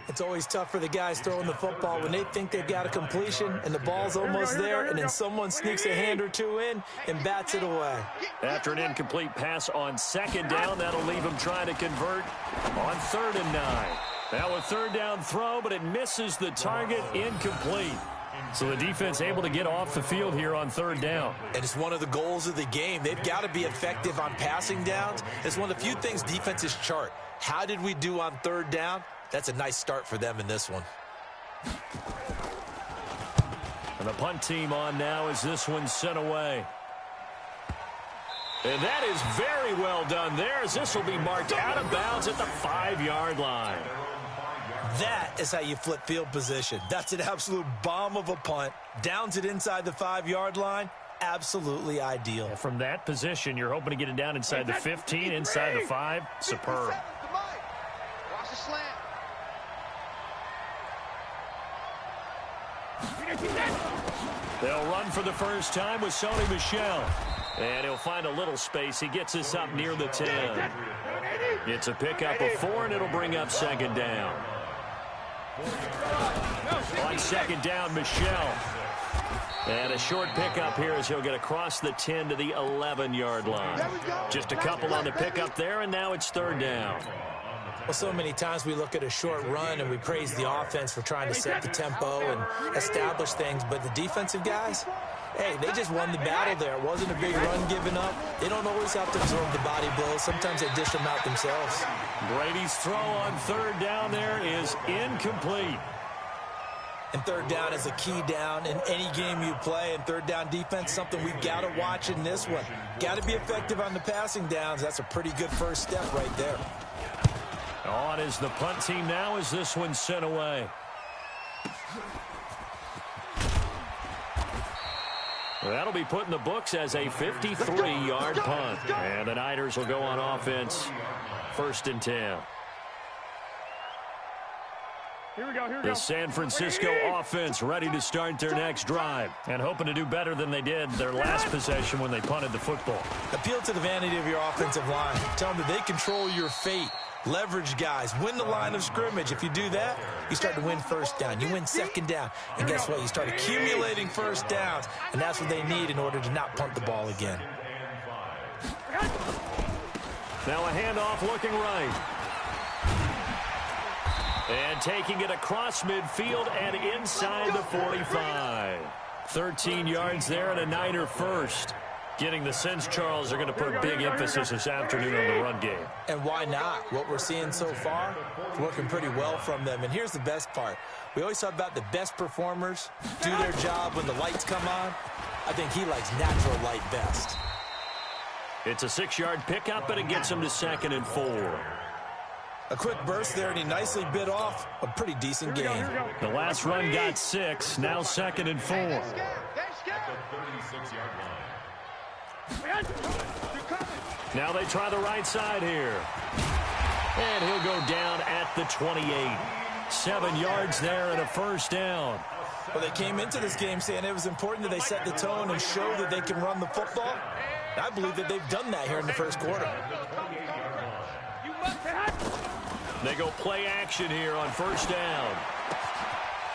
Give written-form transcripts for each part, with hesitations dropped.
It's always tough for the guys throwing the football when they think they've got a completion and the ball's almost there, and then someone sneaks a hand or two in and bats it away. After an incomplete pass on second down, that'll leave him trying to convert on 3rd and 9. Now a 3rd down throw, but it misses the target, incomplete. So the defense able to get off the field here on 3rd down. And it's one of the goals of the game. They've got to be effective on passing downs. It's one of the few things defenses chart. How did we do on 3rd down? That's a nice start for them in this one. And the punt team on now as this one's sent away. And that is very well done there, as this will be marked out of bounds at the 5-yard line. That is how you flip field position. That's an absolute bomb of a punt. Downs it inside the 5-yard line. Absolutely ideal. And from that position, you're hoping to get it down inside the 15, inside the 5. Superb. Watch the slant. They'll run for the first time with Sony Michel. And he'll find a little space. He gets us up near the 10. It's a pickup of 4, and it'll bring up 2nd down. On 2nd down, Michel. And a short pickup here as he'll get across the 10 to the 11-yard line. Just a couple on the pickup there, and now it's 3rd down. Well, so many times we look at a short run and we praise the offense for trying to set the tempo and establish things, but the defensive guys, hey, they just won the battle there. It wasn't a big run given up. They don't always have to absorb the body blows. Sometimes they dish them out themselves. Brady's throw on 3rd down there is incomplete. And 3rd down is a key down in any game you play. And 3rd down defense, something we've got to watch in this one. Got to be effective on the passing downs. That's a pretty good first step right there. On is the punt team now as this one's sent away. That'll be put in the books as a 53-yard punt. And the Niners will go on offense. 1st and 10. Here we go. The San Francisco offense ready to start their next drive and hoping to do better than they did their last possession when they punted the football. Appeal to the vanity of your offensive line. Tell them that they control your fate. Leverage guys. Win the line of scrimmage. If you do that, you start to win 1st down. You win 2nd down. And guess what? You start accumulating 1st downs. And that's what they need in order to not punt the ball again. Now a handoff looking right. And taking it across midfield and inside the 45. 13 yards there and a Niner first. Getting the sense, Charles, are going to put big emphasis this afternoon on the run game. And why not? What we're seeing so far is working pretty well from them. And here's the best part. We always talk about the best performers do their job when the lights come on. I think he likes natural light best. It's a 6-yard pickup, and it gets him to 2nd and 4. A quick burst there, and he nicely bit off a pretty decent game. The last run got 6, now 2nd and 4. Now they try the right side here. And he'll go down at the 28. 7 yards there and a 1st down. Well, they came into this game saying it was important that they set the tone and show that they can run the football. I believe that they've done that here in the 1st quarter. They go play action here on 1st down.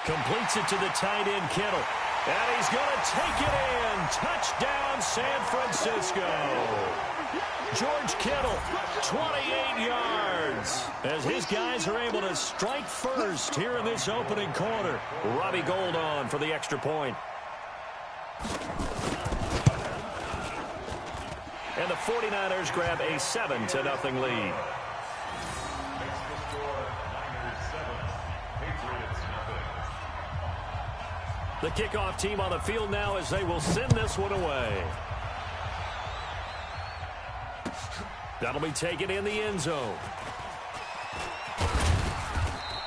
Completes it to the tight end, Kittle. And he's going to take it in. Touchdown, San Francisco. George Kittle, 28 yards. As his guys are able to strike first here in this opening quarter. Robbie Gould on for the extra point. And the 49ers grab a 7-0 lead. The kickoff team on the field now as they will send this one away. That'll be taken in the end zone.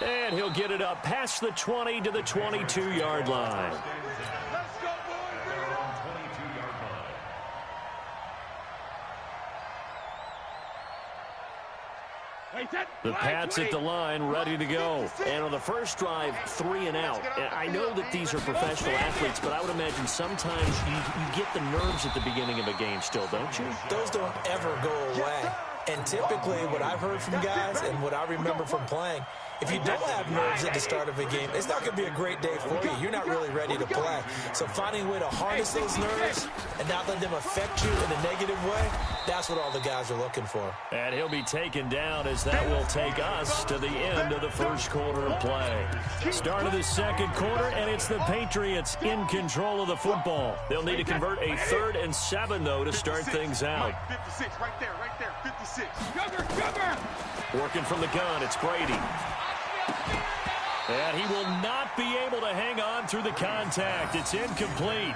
And he'll get it up past the 20 to the 22-yard line. The Pats at the line, ready to go. And on the first drive, 3 and out. And I know that these are professional athletes, but I would imagine sometimes you get the nerves at the beginning of a game still, don't you? Those don't ever go away. And typically what I've heard from guys and what I remember from playing if you don't have nerves at the start of a game, it's not going to be a great day for you. You're not really ready to play. So finding a way to harness those nerves and not let them affect you in a negative way, that's what all the guys are looking for. And he'll be taken down as that will take us to the end of the first quarter of play. Start of the second quarter, and it's the Patriots in control of the football. They'll need to convert a 3rd and 7, though, to start things out. 56, right there, 56. Working from the gun, it's Brady. And he will not be able to hang on through the contact. It's incomplete.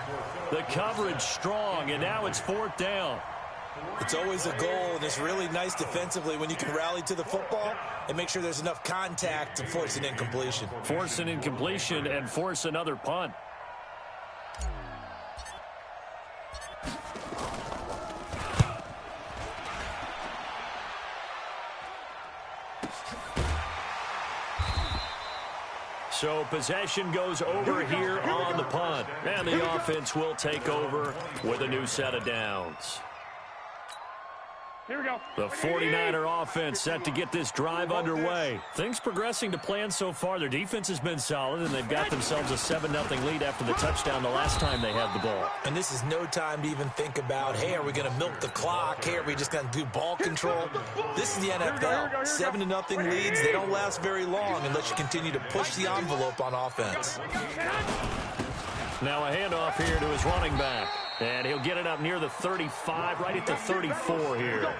The coverage strong, and now it's 4th down. It's always a goal, and it's really nice defensively when you can rally to the football and make sure there's enough contact to force an incompletion. Force an incompletion and force another punt. So possession goes over here on the punt. And the offense will take over with a new set of downs. Here we go. The 49er offense set to get this drive underway. Things progressing to plan so far. Their defense has been solid, and they've got themselves a 7-0 lead after the touchdown the last time they had the ball. And this is no time to even think about, hey, are we going to milk the clock? Hey, are we just going to do ball control? This is the NFL. 7-0 leads, they don't last very long unless you continue to push the envelope on offense. Now a handoff here to his running back. And he'll get it up near the 35, right at the 34 here.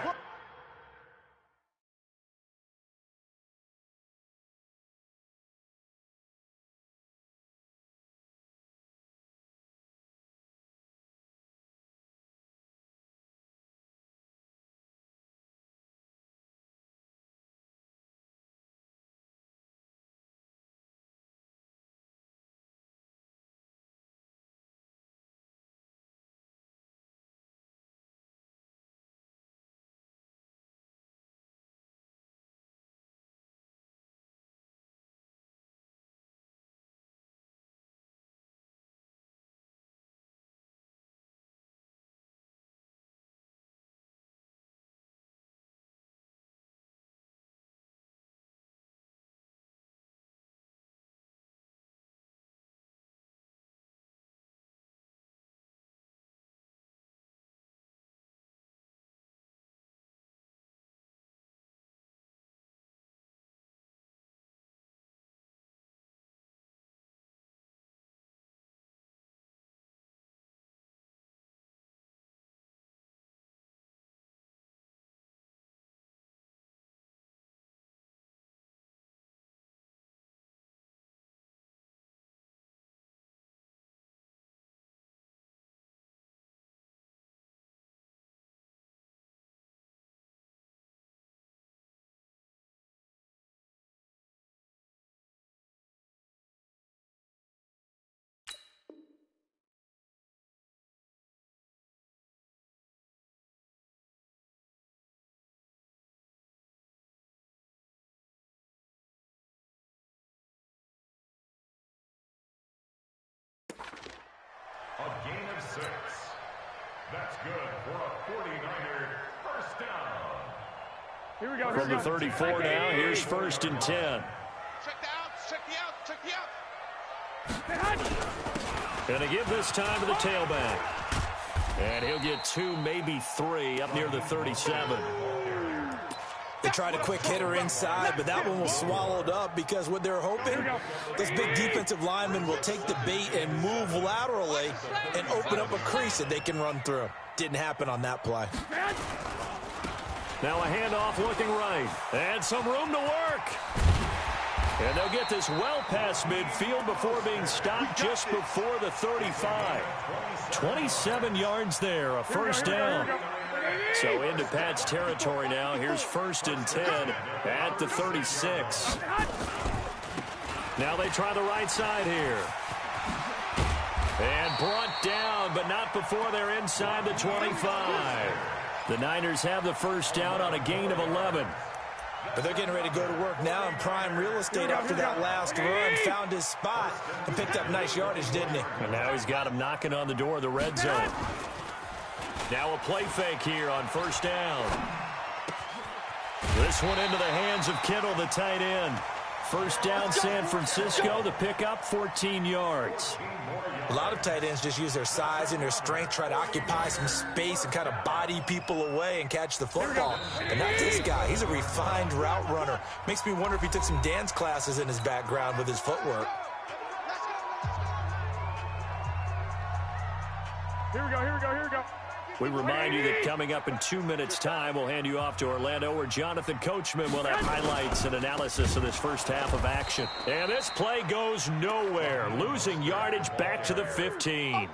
A gain of 6. That's good for a 49er first down. Here we go. From the 34 now, here's 1st and 10. Check the out, check the out, check the out. Gonna give this time to the tailback. And he'll get 2, maybe 3, up near the 37. They tried a quick hitter inside, but that one was swallowed up because what they're hoping, this big defensive lineman will take the bait and move laterally and open up a crease that they can run through. Didn't happen on that play. Now a handoff looking right. And some room to work. And they'll get this well past midfield before being stopped just before the 35. 27 yards there, a first down. So into Pat's territory now. Here's 1st and 10 at the 36. Now they try the right side here. And brought down, but not before they're inside the 25. The Niners have the first down on a gain of 11. But they're getting ready to go to work now in prime real estate after that last run. Found his spot and picked up nice yardage, didn't he? And now he's got him knocking on the door of the red zone. Now a play fake here on 1st down. This one into the hands of Kittle, the tight end. First down, San Francisco. The pickup, 14 yards. A lot of tight ends just use their size and their strength, try to occupy some space and kind of body people away and catch the football. But not this guy. He's a refined route runner. Makes me wonder if he took some dance classes in his background with his footwork. Here we go, here we go, here we go. We remind you that coming up in 2 minutes' time, we'll hand you off to Orlando, where Jonathan Coachman will have highlights and analysis of this first half of action. And this play goes nowhere, losing yardage back to the 15.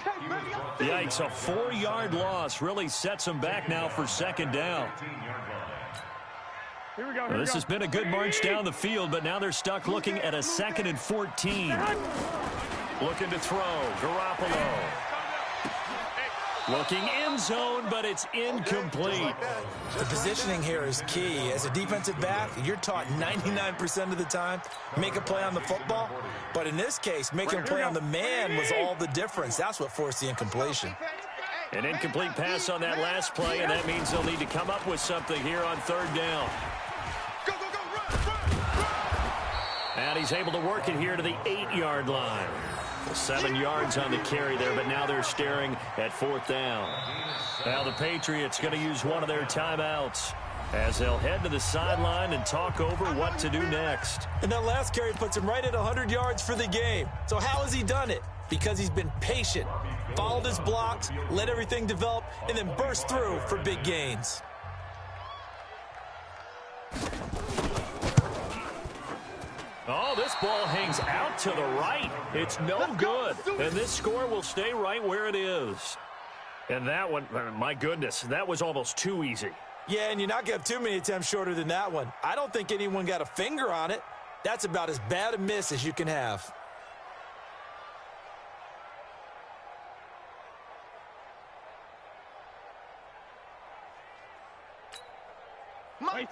Yikes, a 4-yard loss really sets them back now for second down. Here we go, Well, this has been a good march down the field, but now they're stuck looking at a 2nd and 14. Looking to throw, Garoppolo. Looking end zone, but it's incomplete. The positioning here is key. As a defensive back, you're taught 99% of the time, make a play on the football. But in this case, making a play on the man was all the difference. That's what forced the incompletion. An incomplete pass on that last play, and that means they'll need to come up with something here on 3rd down. And he's able to work it here to the 8-yard line. 7 yards on the carry there, but now they're staring at 4th down. Now the Patriots going to use one of their timeouts as they'll head to the sideline and talk over what to do next. And that last carry puts him right at 100 yards for the game. So how has he done it? Because he's been patient, followed his blocks, let everything develop, and then burst through for big gains. Oh, this ball hangs out to the right. It's no good. And this score will stay right where it is. And that one, my goodness, that was almost too easy. Yeah, and you're not going to have too many attempts shorter than that one. I don't think anyone got a finger on it. That's about as bad a miss as you can have.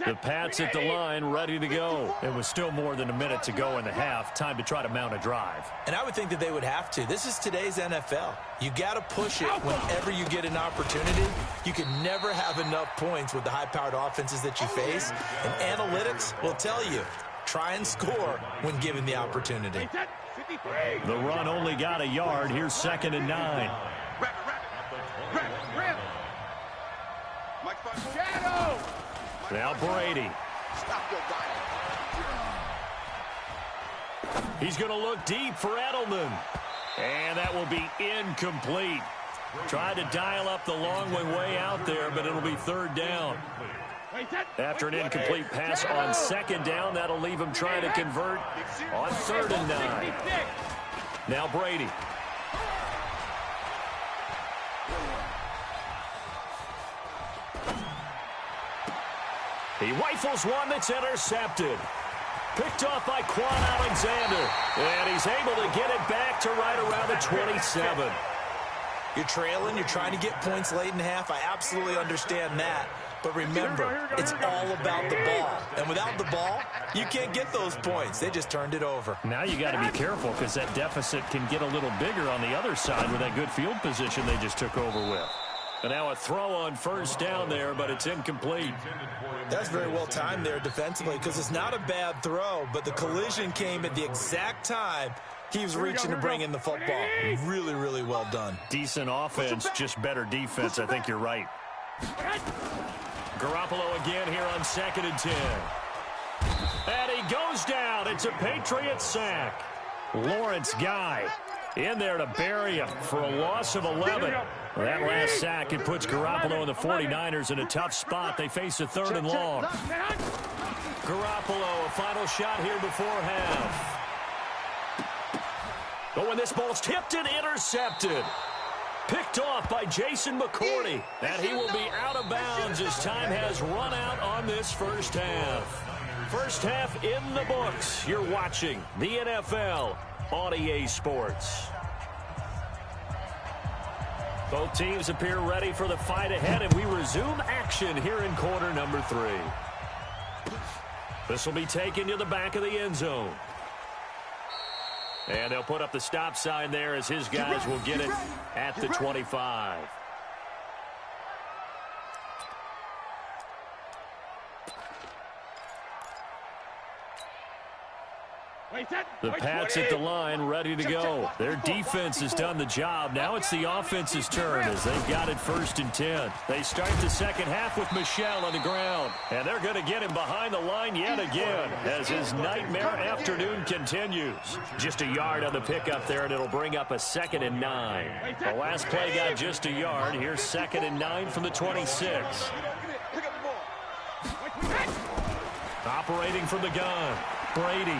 The Pats at the line, ready to go. It was still more than a minute to go in the half. Time to try to mount a drive. And I would think that they would have to. This is today's NFL. You got to push it whenever you get an opportunity. You can never have enough points with the high-powered offenses that you face. And analytics will tell you, try and score when given the opportunity. The run only got a yard. Here's 2nd and 9. Shadow! Now Brady. He's going to look deep for Edelman. And that will be incomplete. Tried to dial up the long way out there, but it'll be 3rd down. After an incomplete pass on 2nd down, that'll leave him trying to convert on 3rd and 9. Now Brady. He rifles one that's intercepted. Picked off by Quan Alexander. And he's able to get it back to right around the 27. You're trailing. You're trying to get points late in the half. I absolutely understand that. But remember, it's all about the ball. And without the ball, you can't get those points. They just turned it over. Now you got to be careful because that deficit can get a little bigger on the other side with that good field position they just took over with. And now a throw on 1st down there, but it's incomplete. That's very well timed there defensively because it's not a bad throw, but the collision came at the exact time he was reaching to bring in the football. Really, really well done. Decent offense, just better defense. I think you're right. Garoppolo again here on 2nd and 10. And he goes down. It's a Patriot sack. Lawrence Guy in there to bury him for a loss of 11. That last sack, it puts Garoppolo and the 49ers in a tough spot. They face a 3rd and long. Garoppolo, a final shot here before half. Oh, and this ball's tipped and intercepted. Picked off by Jason McCourty. And he will be out of bounds as time has run out on this first half. First half in the books. You're watching the NFL on EA Sports. Both teams appear ready for the fight ahead, and we resume action here in quarter number 3. This will be taken to the back of the end zone. And they'll put up the stop sign there as his guys will get it at the 25. The Pats at the line, ready to go. Their defense has done the job. Now it's the offense's turn as they've got it 1st and 10. They start the second half with Michel on the ground. And they're going to get him behind the line yet again as his nightmare afternoon continues. Just a yard on the pickup there, and it'll bring up a 2nd and 9. The last play got just a yard. Here's 2nd and 9 from the 26. Operating from the gun, Brady.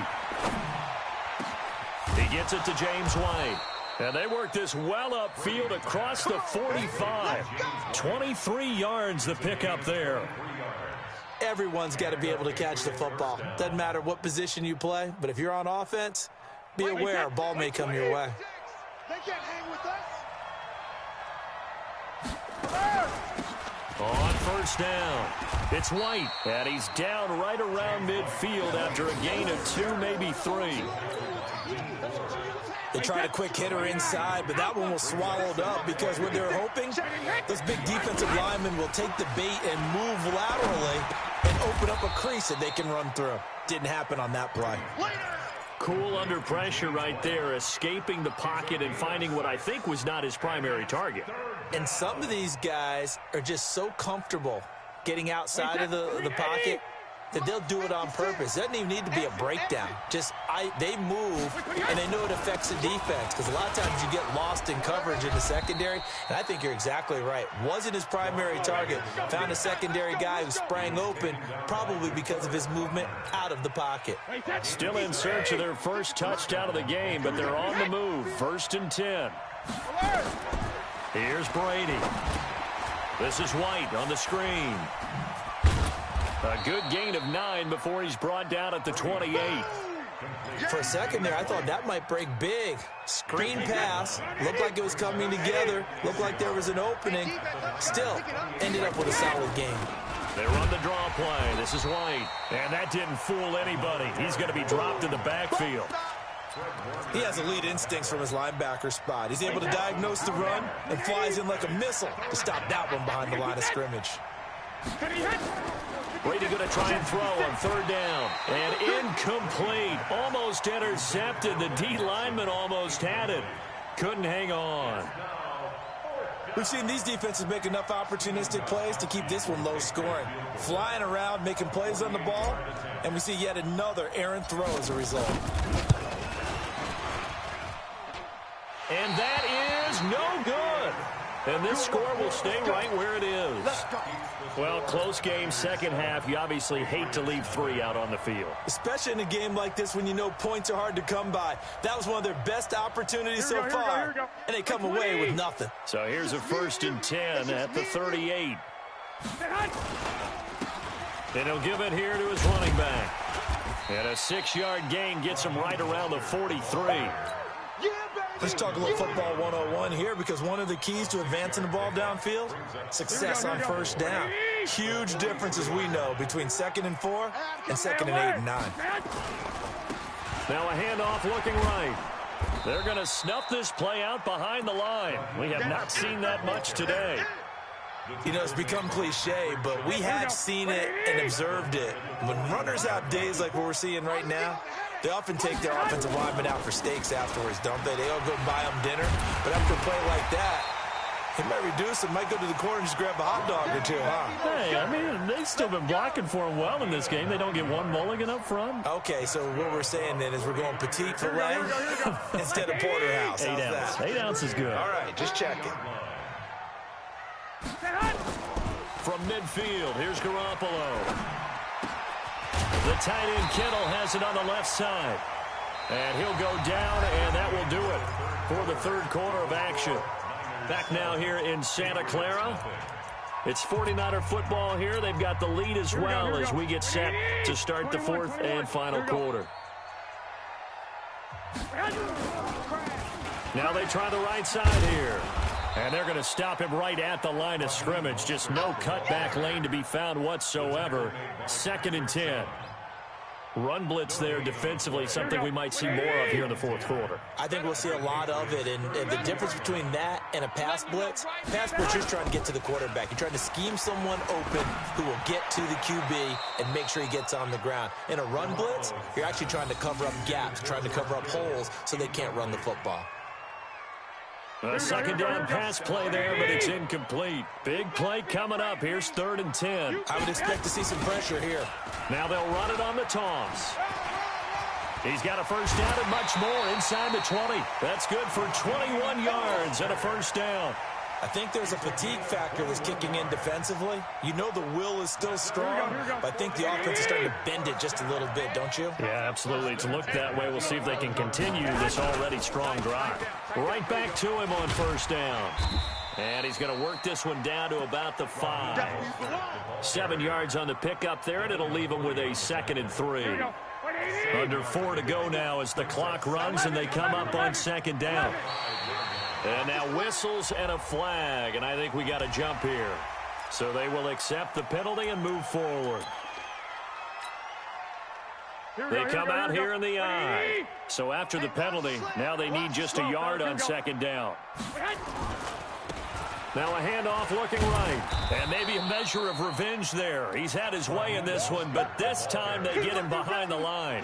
He gets it to James White. And they work this well upfield across the 45. 23 yards the pickup there. Everyone's got to be able to catch the football. Doesn't matter what position you play, but if you're on offense, be aware a ball may come your way. They can't hang with us. On 1st down, it's White, and he's down right around midfield after a gain of 2, maybe 3. They tried a quick hitter inside, but that one was swallowed up because what they're hoping, those big defensive linemen will take the bait and move laterally and open up a crease that they can run through. Didn't happen on that play. Cool under pressure right there, escaping the pocket and finding what I think was not his primary target. And some of these guys are just so comfortable getting outside of the pocket that they'll do it on purpose. It doesn't even need to be a breakdown. Just they move, and they know it affects the defense because a lot of times you get lost in coverage in the secondary, and I think you're exactly right. Wasn't his primary target. Found a secondary guy who sprang open, probably because of his movement out of the pocket. Still in search of their first touchdown of the game, but they're on the move. 1st and 10. Here's Brady. This is White on the screen. A good gain of 9 before he's brought down at the 28. For a second there, I thought that might break big. Screen pass. Looked like it was coming together. Looked like there was an opening. Still, ended up with a solid game. They run the draw play. This is White. And that didn't fool anybody. He's going to be dropped in the backfield. He has elite instincts from his linebacker spot. He's able to diagnose the run and flies in like a missile to stop that one behind the line of scrimmage. Brady going to try and throw on 3rd down. And incomplete. Almost intercepted. The D lineman almost had it. Couldn't hang on. We've seen these defenses make enough opportunistic plays to keep this one low scoring. Flying around, making plays on the ball, and we see yet another errant throw as a result. And that is no good. And this score will stay right where it is. Well, close game, second half. You obviously hate to leave 3 out on the field. Especially in a game like this when you know points are hard to come by. That was one of their best opportunities so far, and they come away with nothing. So here's a 1st and 10 at the 38. And he'll give it here to his running back. And a 6-yard gain gets him right around the 43. Let's talk a little football 101 here because one of the keys to advancing the ball downfield, success on 1st down. Huge difference, as we know, between 2nd and 4 and 2nd and 8 and 9. Now a handoff looking right. They're going to snuff this play out behind the line. We have not seen that much today. You know, it's become cliche, but we have seen it and observed it. When runners have days like what we're seeing right now, they often take their offensive linemen out for steaks afterwards, don't they? They all go buy them dinner. But after a play like that, he might reduce it, might go to the corner and just grab a hot dog or 2, huh? Hey, I mean, they've still been blocking for him well in this game. They don't get one mulligan up front. Okay, so what we're saying then is we're going petite filet instead of porterhouse. 8 ounce. That? 8 ounce is good. All right, just checking. From midfield, here's Garoppolo. The tight end Kittle has it on the left side. And he'll go down, and that will do it for the 3rd quarter of action. Back now here in Santa Clara. It's 49er football here. They've got the lead as well as we get set to start the 4th and final quarter. Now they try the right side here. And they're going to stop him right at the line of scrimmage. Just no cutback lane to be found whatsoever. 2nd and 10. Run blitz there defensively, something we might see more of here in the fourth quarter. I think we'll see a lot of it, and the difference between that and a pass blitz, you're just trying to get to the quarterback. You're trying to scheme someone open who will get to the QB and make sure he gets on the ground. In a run blitz, you're actually trying to cover up gaps, trying to cover up holes so they can't run the football. A second down pass play there, but it's incomplete. Big play coming up. Here's 3rd and 10. I would expect to see some pressure here. Now they'll run it on the toss. He's got a first down and much more inside the 20. That's good for 21 yards and a first down. I think there's a fatigue factor that's kicking in defensively. You know the will is still strong, but I think the offense is starting to bend it just a little bit, don't you? Yeah, absolutely. It's looked that way. We'll see if they can continue this already strong drive. Right back to him on first down. And he's going to work this one down to about the 5. 7 yards on the pickup there, and it'll leave him with a 2nd and 3. Under 4 to go now as the clock runs, and they come up on 2nd down. And now whistles and a flag, and I think we got a jump here. So they will accept the penalty and move forward. They come out here in the eye. So after the penalty, now they need just a yard on 2nd down. Now a handoff looking right. And maybe a measure of revenge there. He's had his way in this one, but this time they get him behind the line.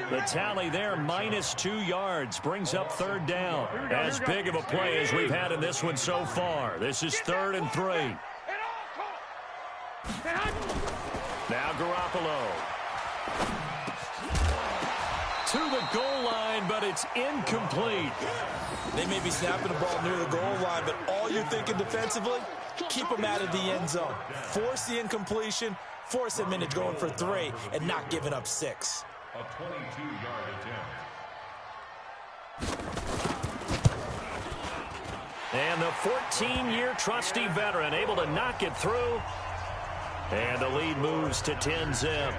The tally there, -2 yards, brings up 3rd down. As big of a play as we've had in this one so far. This is 3rd and 3. Now Garoppolo. To the goal line, but it's incomplete. They may be snapping the ball near the goal line, but all you're thinking defensively, keep them out of the end zone. Force the incompletion, force them into going for 3, and not giving up 6. A 22-yard attempt. And the 14-year trusty veteran able to knock it through. And the lead moves to 10-zip.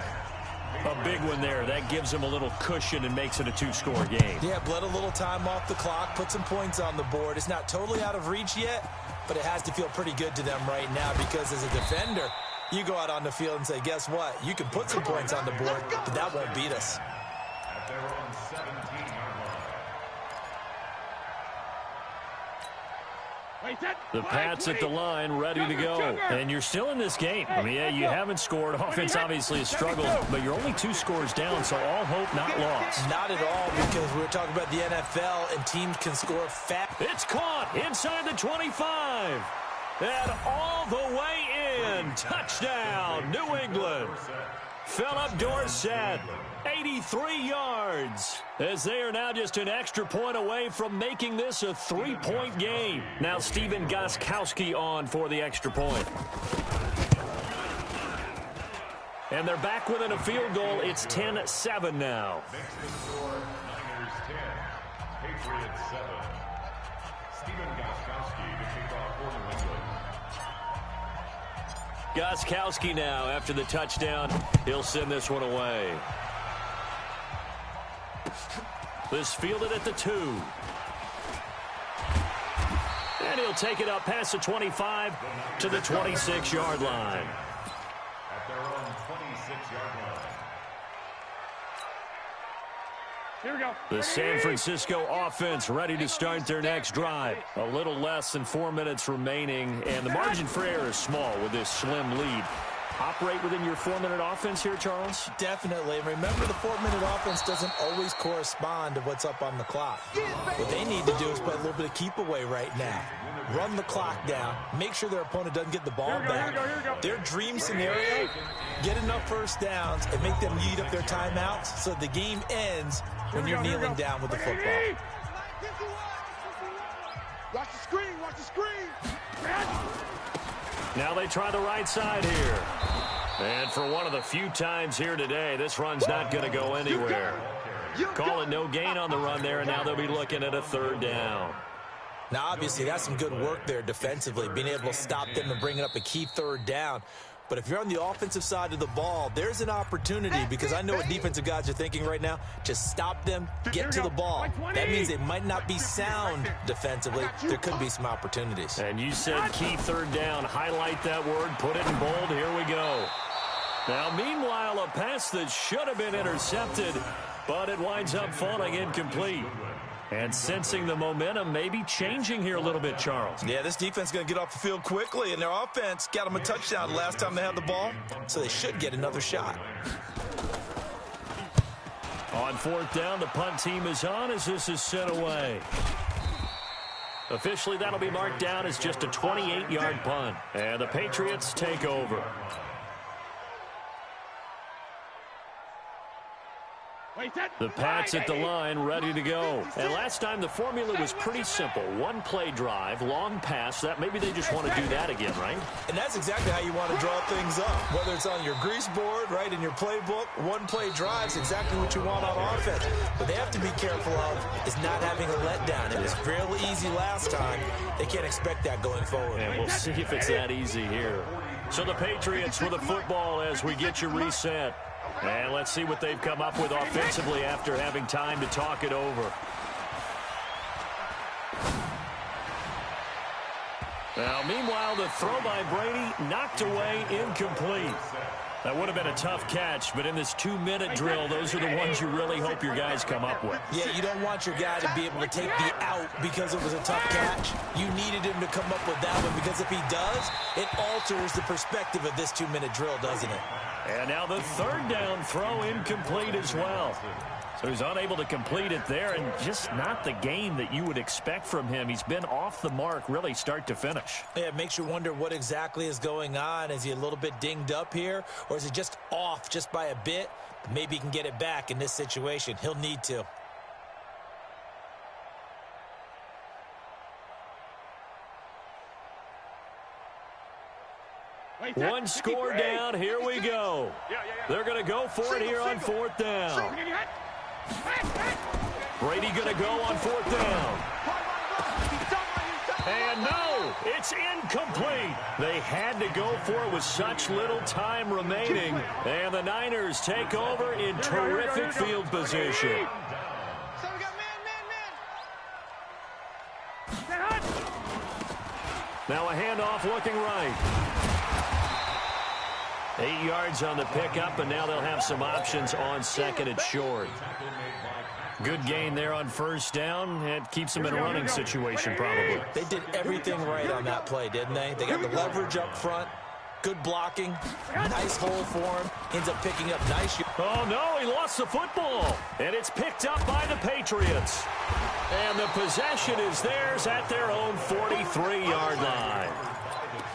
A big one there. That gives them a little cushion and makes it a 2-score game. Yeah, bled a little time off the clock, put some points on the board. It's not totally out of reach yet, but it has to feel pretty good to them right now because as a defender, you go out on the field and say, guess what? You can put some points on the board, but that won't beat us. At their own 17-yard line. The Pats at the line, ready to go. And you're still in this game. I mean, yeah, you haven't scored. Offense obviously has struggled, but you're only 2 scores down, so all hope not lost. Not at all, because we're talking about the NFL, and teams can score fast. It's caught inside the 25. And all the way in. Touchdown, New England. Philip Dorsett, 83 yards, as they are now just an extra point away from making this a 3-point game. Now Stephen Gostkowski on for the extra point. And they're back within a field goal. It's 10-7 now. Next score, Niners 10, Patriots 7. Stephen Gostkowski to kick off for New England. Gostkowski now, after the touchdown, he'll send this one away. This fielded at the 2. And he'll take it up past the 25 to the 26-yard line. At their own 26-yard line. Here we go. The San Francisco offense ready to start their next drive. A little less than 4 minutes remaining, and the margin for error is small with this slim lead. Operate within your 4-minute offense here, Charles? Definitely. And remember, the 4-minute offense doesn't always correspond to what's up on the clock. What they need to do is play a little bit of keep away right now. Run the clock down. Make sure their opponent doesn't get the ball back. Their dream scenario, get enough first downs and make them eat up their timeouts so the game ends when you're kneeling down with the football. Watch the screen, watch the screen. Now they try the right side here. And for one of the few times here today, this run's not going to go anywhere. Call it no gain on the run there, and now they'll be looking at a 3rd down. Now, obviously, that's some good work there defensively, being able to stop them and bringing up a key 3rd down. But if you're on the offensive side of the ball, there's an opportunity, because I know what defensive guys are thinking right now. Just stop them, get to the ball. That means it might not be sound defensively. There could be some opportunities. And you said key 3rd down. Highlight that word, put it in bold. Here we go. Now, meanwhile, a pass that should have been intercepted, but it winds up falling incomplete. And sensing the momentum maybe changing here a little bit, Charles. Yeah, this defense is going to get off the field quickly, and their offense got them a touchdown the last time they had the ball, so they should get another shot. On fourth down, the punt team is on as this is sent away. Officially, that'll be marked down as just a 28-yard punt. And the Patriots take over. The Pats at the line, ready to go. And last time, the formula was pretty simple. One play drive, long pass. That maybe they just want to do that again, right? And that's exactly how you want to draw things up. Whether it's on your grease board, right, in your playbook, one play drive is exactly what you want on offense. What they have to be careful of is not having a letdown. It was fairly easy last time. They can't expect that going forward. And we'll see if it's that easy here. So the Patriots with the football as we get you reset. And let's see what they've come up with offensively after having time to talk it over. Now, meanwhile, the throw by Brady knocked away, incomplete. That would have been a tough catch, but in this 2-minute drill, those are the ones you really hope your guys come up with. Yeah, you don't want your guy to be able to take the out because it was a tough catch. You needed him to come up with that one because if he does, it alters the perspective of this 2-minute drill, doesn't it? And now the third down throw incomplete as well. So he's unable to complete it there, and just not the game that you would expect from him. He's been off the mark really start to finish. Yeah, it makes you wonder what exactly is going on. Is he a little bit dinged up here, or is he just off just by a bit? Maybe he can get it back in this situation. He'll need to. One score down. Here we go. They're going to go for it here on fourth down. Brady going to go on fourth down. And no, it's incomplete. They had to go for it with such little time remaining. And the Niners take over in terrific field position. Now a handoff looking right. 8 yards on the pickup, and now they'll have some options on second and short. Good gain there on first down. It keeps them in a running situation, probably. They did everything right on that play, didn't they? They got the leverage up front, good blocking, nice hole for him. Ends up picking up nice. Oh, no, he lost the football. And it's picked up by the Patriots. And the possession is theirs at their own 43-yard line.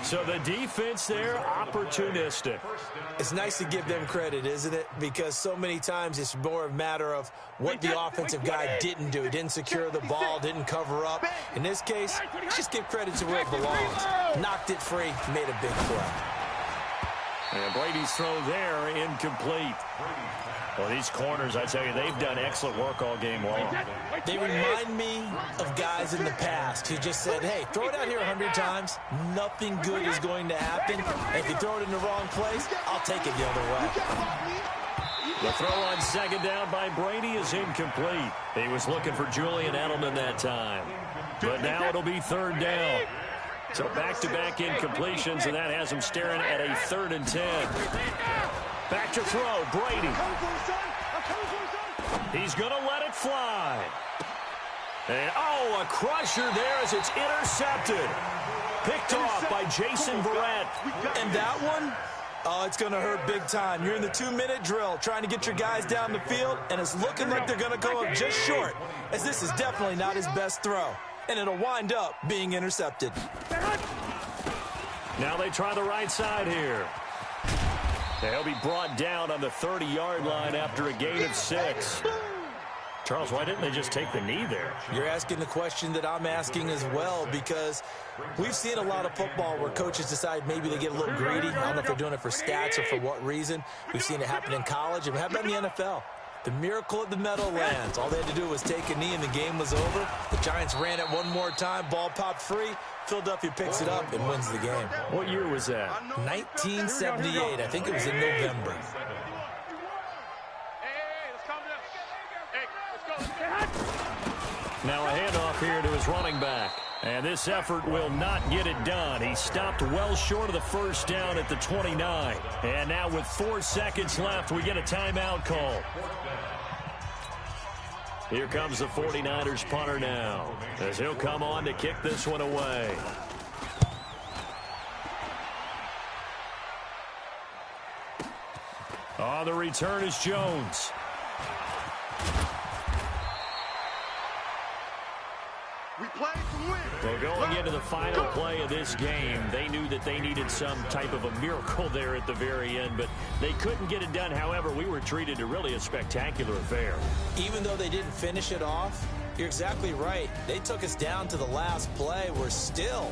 So the defense there, opportunistic. It's nice to give them credit, isn't it? Because so many times it's more a matter of what the offensive guy didn't do. He didn't secure the ball, didn't cover up. In this case, just give credit to where it belongs. Knocked it free, made a big play. And Brady's throw there, incomplete. Well, these corners, I tell you, they've done excellent work all game long. They remind me of guys in the past who just said, hey, throw it out here 100 times. Nothing good is going to happen. And if you throw it in the wrong place, I'll take it the other way. The throw on second down by Brady is incomplete. He was looking for Julian Edelman that time. But now it'll be third down. So back-to-back incompletions, and that has him staring at a 3rd and 10. Back to throw, Brady. He's going to let it fly. And, oh, a crusher there as it's intercepted. Picked off by Jason Verrett. And that one, oh, it's going to hurt big time. You're in the 2-minute drill trying to get your guys down the field, and it's looking like they're going to go up just short, as this is definitely not his best throw. And it'll wind up being intercepted. Now they try the right side here. They'll be brought down on the 30-yard line after a gain of 6. Charles, why didn't they just take the knee there? You're asking the question that I'm asking as well, because we've seen a lot of football where coaches decide maybe they get a little greedy. I don't know if they're doing it for stats or for what reason. We've seen it happen in college, and how about in the NFL? The miracle at the Meadowlands. All they had to do was take a knee, and the game was over. The Giants ran it one more time. Ball popped free. Philadelphia picks it up and wins the game. What year was that? 1978. I think it was in November. Now a handoff here to his running back. And this effort will not get it done. He stopped well short of the first down at the 29. And now with 4 seconds left, we get a timeout call. Here comes the 49ers punter now, as he'll come on to kick this one away. On the return is Jones. We play to win. Well, going into the final play of this game, they knew that they needed some type of a miracle there at the very end, but they couldn't get it done. However, we were treated to really a spectacular affair. Even though they didn't finish it off, you're exactly right. They took us down to the last play. We're still,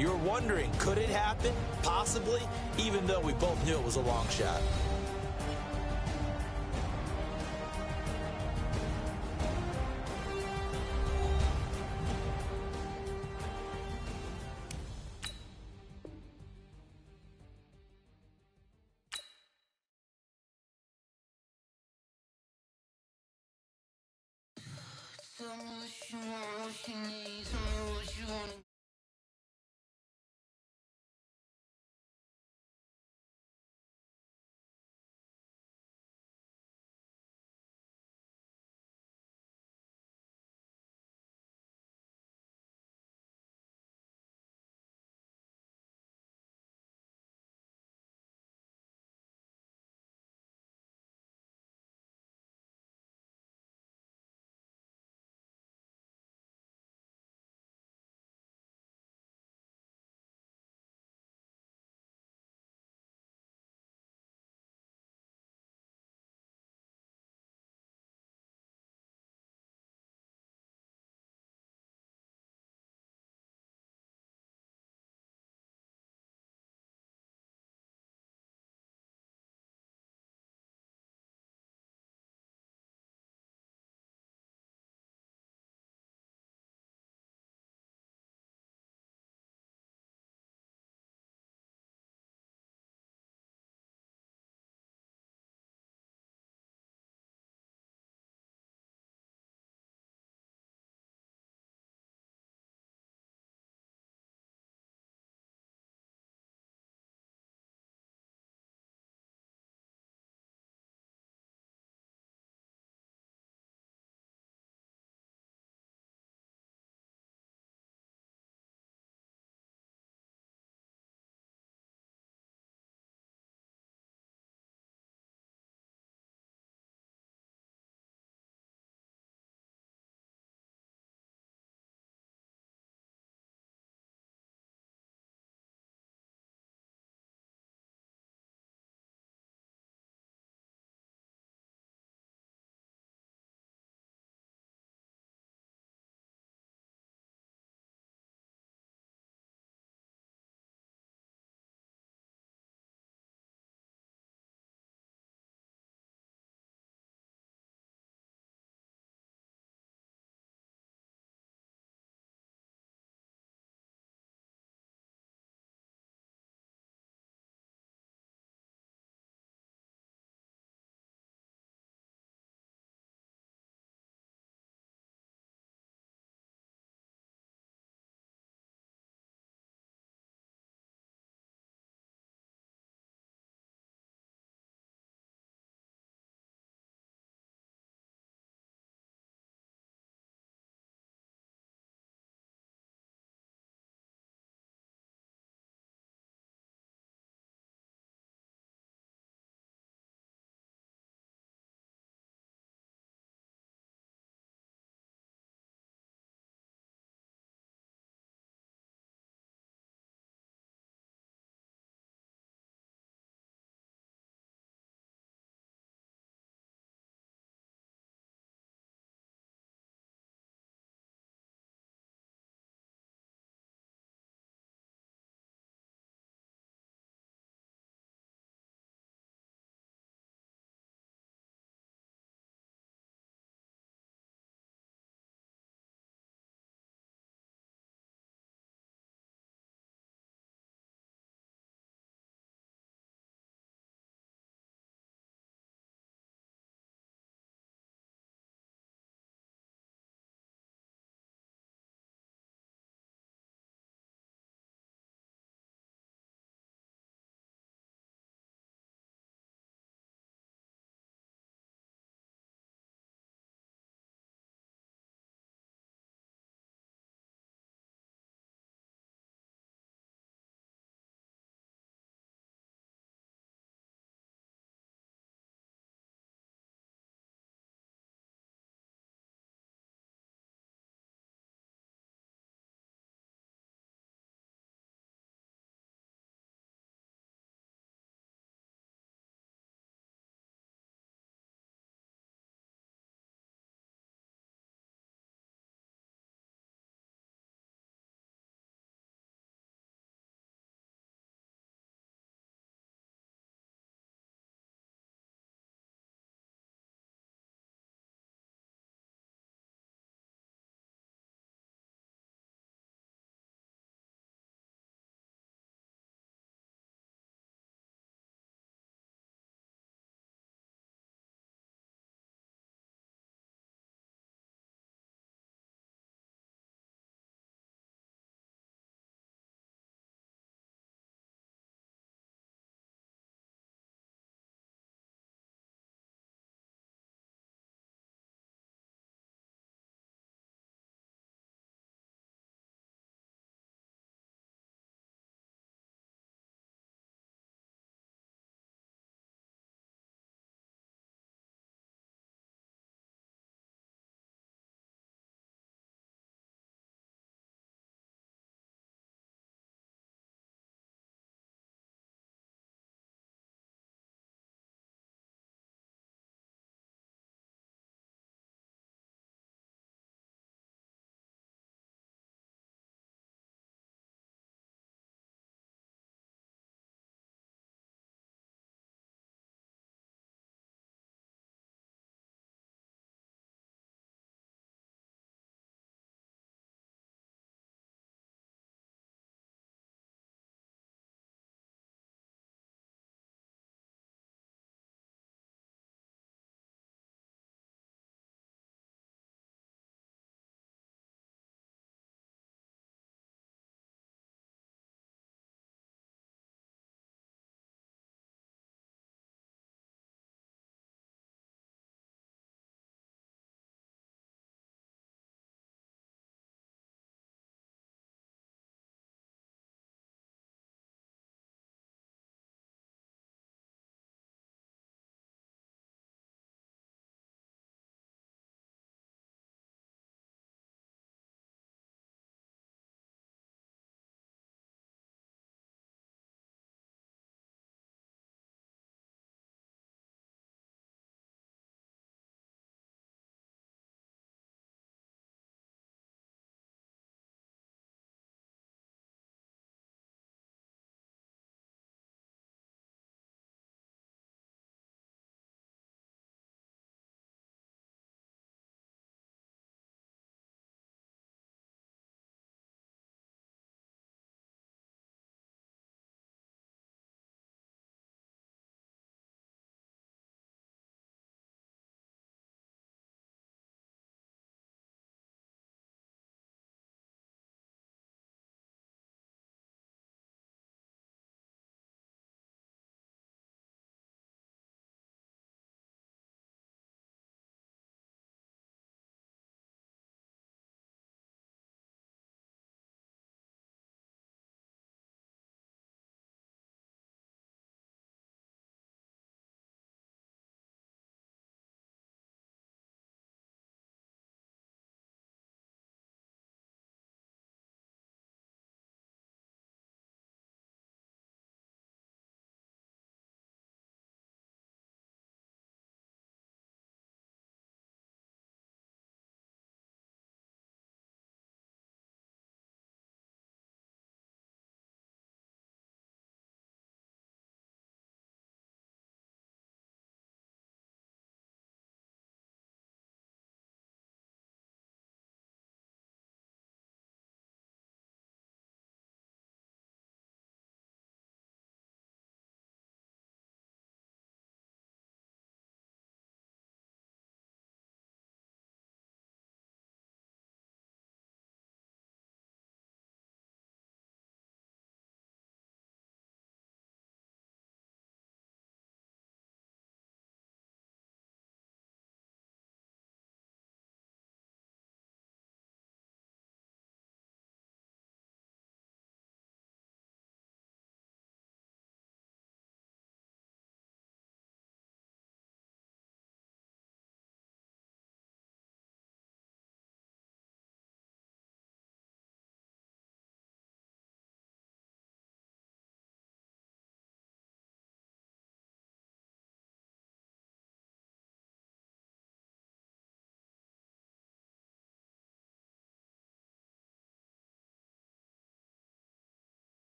you were wondering, could it happen? Possibly, even though we both knew it was a long shot.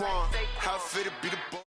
How fit to be the